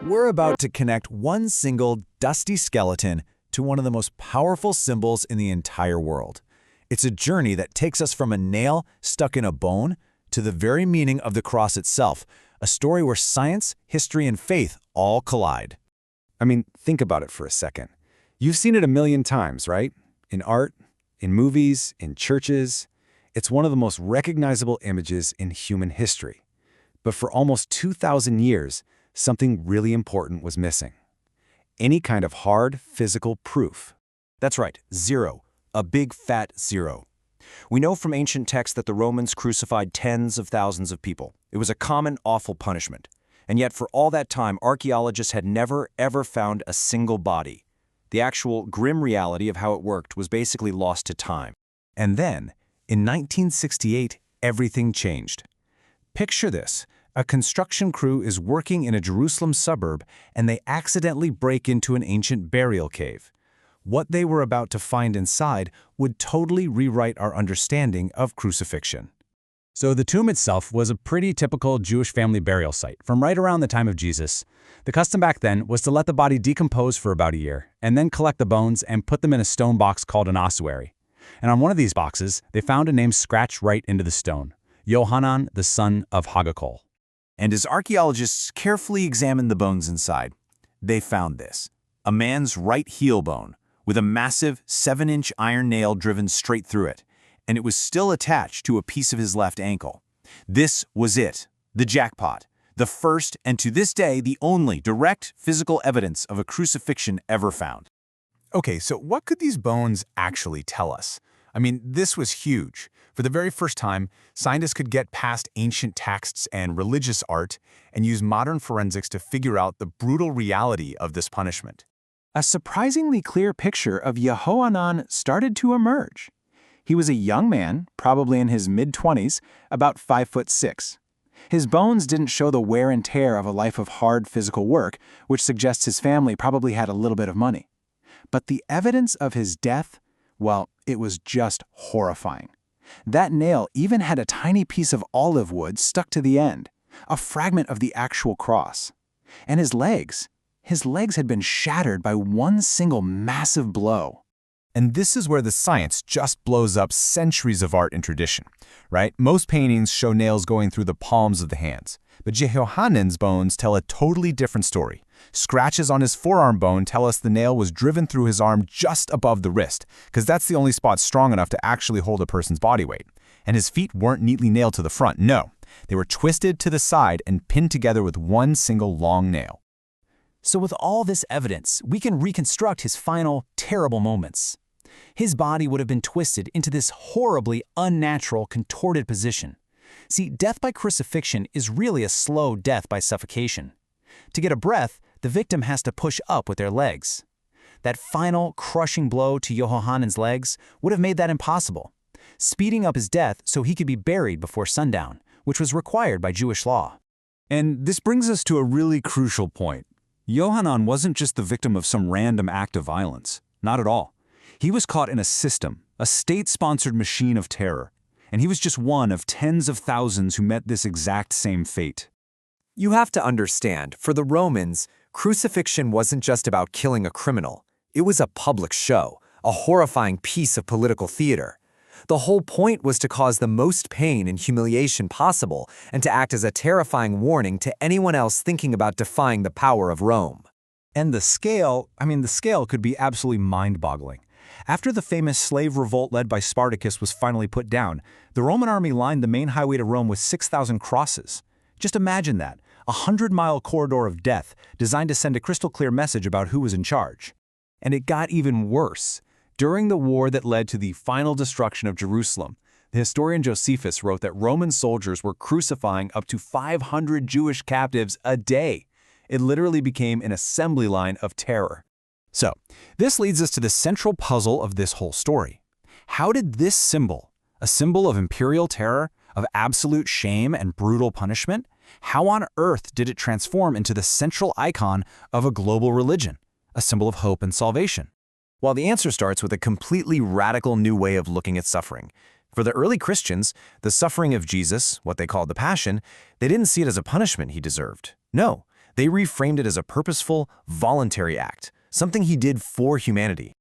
We're about to connect one single, dusty skeleton to one of the most powerful symbols in the entire world. It's a journey that takes us from a nail stuck in a bone to the very meaning of the cross itself, a story where science, history, and faith all collide. I mean, think about it for a second. You've seen it a million times, right? In art, in movies, in churches. It's one of the most recognizable images in human history. But for almost 2,000 years, something really important was missing. Any kind of hard, physical proof. That's right, zero. A big fat zero. We know from ancient texts that the Romans crucified tens of thousands of people. It was a common, awful punishment. And yet for all that time, archaeologists had never, ever found a single body. The actual grim reality of how it worked was basically lost to time. And then, in 1968, everything changed. Picture this. A construction crew is working in a Jerusalem suburb and they accidentally break into an ancient burial cave. What they were about to find inside would totally rewrite our understanding of crucifixion. So the tomb itself was a pretty typical Jewish family burial site from right around the time of Jesus. The custom back then was to let the body decompose for about a year and then collect the bones and put them in a stone box called an ossuary. And on one of these boxes, they found a name scratched right into the stone: Yohanan, the son of Hagakol. And as archaeologists carefully examined the bones inside, they found this: a man's right heel bone with a massive 7-inch iron nail driven straight through it, and it was still attached to a piece of his left ankle. This was it, the jackpot, the first and to this day the only direct physical evidence of a crucifixion ever found. Okay, so what could these bones actually tell us? I mean, this was huge. For the very first time, scientists could get past ancient texts and religious art and use modern forensics to figure out the brutal reality of this punishment. A surprisingly clear picture of Yehohanan started to emerge. He was a young man, probably in his mid-20s, about 5'6". His bones didn't show the wear and tear of a life of hard physical work, which suggests his family probably had a little bit of money. But the evidence of his death, well, it was just horrifying. That nail even had a tiny piece of olive wood stuck to the end, a fragment of the actual cross. And his legs had been shattered by one single massive blow. And this is where the science just blows up centuries of art and tradition, right? Most paintings show nails going through the palms of the hands, but Jehohanan's bones tell a totally different story. Scratches on his forearm bone tell us the nail was driven through his arm just above the wrist, because that's the only spot strong enough to actually hold a person's body weight. And his feet weren't neatly nailed to the front, no. They were twisted to the side and pinned together with one single long nail. So with all this evidence, we can reconstruct his final, terrible moments. His body would have been twisted into this horribly unnatural, contorted position. See, death by crucifixion is really a slow death by suffocation. To get a breath, the victim has to push up with their legs. That final, crushing blow to Yehohanan's legs would have made that impossible, speeding up his death so he could be buried before sundown, which was required by Jewish law. And this brings us to a really crucial point. Yohanan wasn't just the victim of some random act of violence. Not at all. He was caught in a system, a state-sponsored machine of terror. And he was just one of tens of thousands who met this exact same fate. You have to understand, for the Romans, crucifixion wasn't just about killing a criminal. It was a public show, a horrifying piece of political theater. The whole point was to cause the most pain and humiliation possible and to act as a terrifying warning to anyone else thinking about defying the power of Rome. And the scale could be absolutely mind-boggling. After the famous slave revolt led by Spartacus was finally put down, the Roman army lined the main highway to Rome with 6,000 crosses. Just imagine that, a 100-mile corridor of death designed to send a crystal-clear message about who was in charge. And it got even worse. During the war that led to the final destruction of Jerusalem, the historian Josephus wrote that Roman soldiers were crucifying up to 500 Jewish captives a day. It literally became an assembly line of terror. So, this leads us to the central puzzle of this whole story. How did this symbol, a symbol of imperial terror, of absolute shame and brutal punishment, how on earth did it transform into the central icon of a global religion, a symbol of hope and salvation? Well, the answer starts with a completely radical new way of looking at suffering. For the early Christians, the suffering of Jesus, what they called the Passion, they didn't see it as a punishment he deserved. No, They reframed it as a purposeful, voluntary act, something he did for humanity.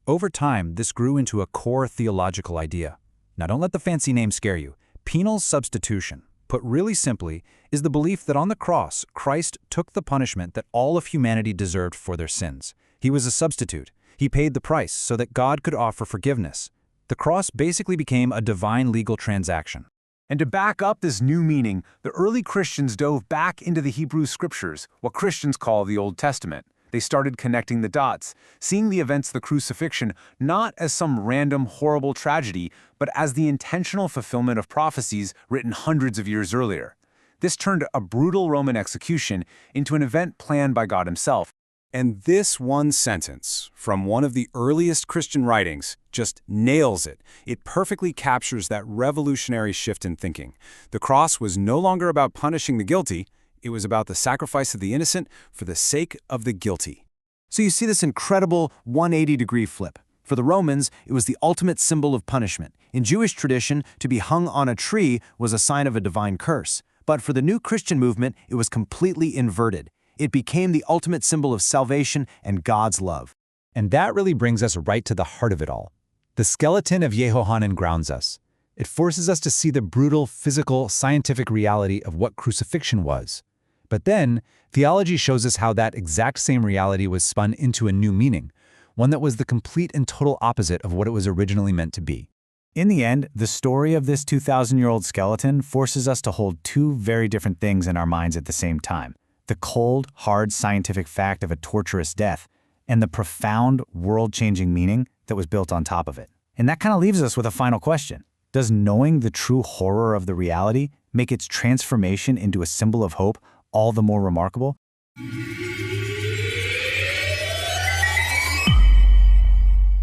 Over time, this grew into a core theological idea. Now don't let the fancy name scare you. Penal substitution, put really simply, is the belief that on the cross, Christ took the punishment that all of humanity deserved for their sins. He was a substitute. He paid the price so that God could offer forgiveness. The cross basically became a divine legal transaction. And to back up this new meaning, the early Christians dove back into the Hebrew Scriptures, what Christians call the Old Testament. They started connecting the dots, seeing the events of the crucifixion not as some random, horrible tragedy, but as the intentional fulfillment of prophecies written hundreds of years earlier. This turned a brutal Roman execution into an event planned by God himself. And this one sentence from one of the earliest Christian writings just nails it. It perfectly captures that revolutionary shift in thinking. The cross was no longer about punishing the guilty. It was about the sacrifice of the innocent for the sake of the guilty. So you see this incredible 180-degree flip. For the Romans, it was the ultimate symbol of punishment. In Jewish tradition, to be hung on a tree was a sign of a divine curse. But for the new Christian movement, it was completely inverted. It became the ultimate symbol of salvation and God's love. And that really brings us right to the heart of it all. The skeleton of Yehohanan grounds us. It forces us to see the brutal, physical, scientific reality of what crucifixion was. But then, theology shows us how that exact same reality was spun into a new meaning, one that was the complete and total opposite of what it was originally meant to be. In the end, the story of this 2,000-year-old skeleton forces us to hold two very different things in our minds at the same time: the cold, hard scientific fact of a torturous death, and the profound, world-changing meaning that was built on top of it. And that kind of leaves us with a final question. Does knowing the true horror of the reality make its transformation into a symbol of hope all the more remarkable?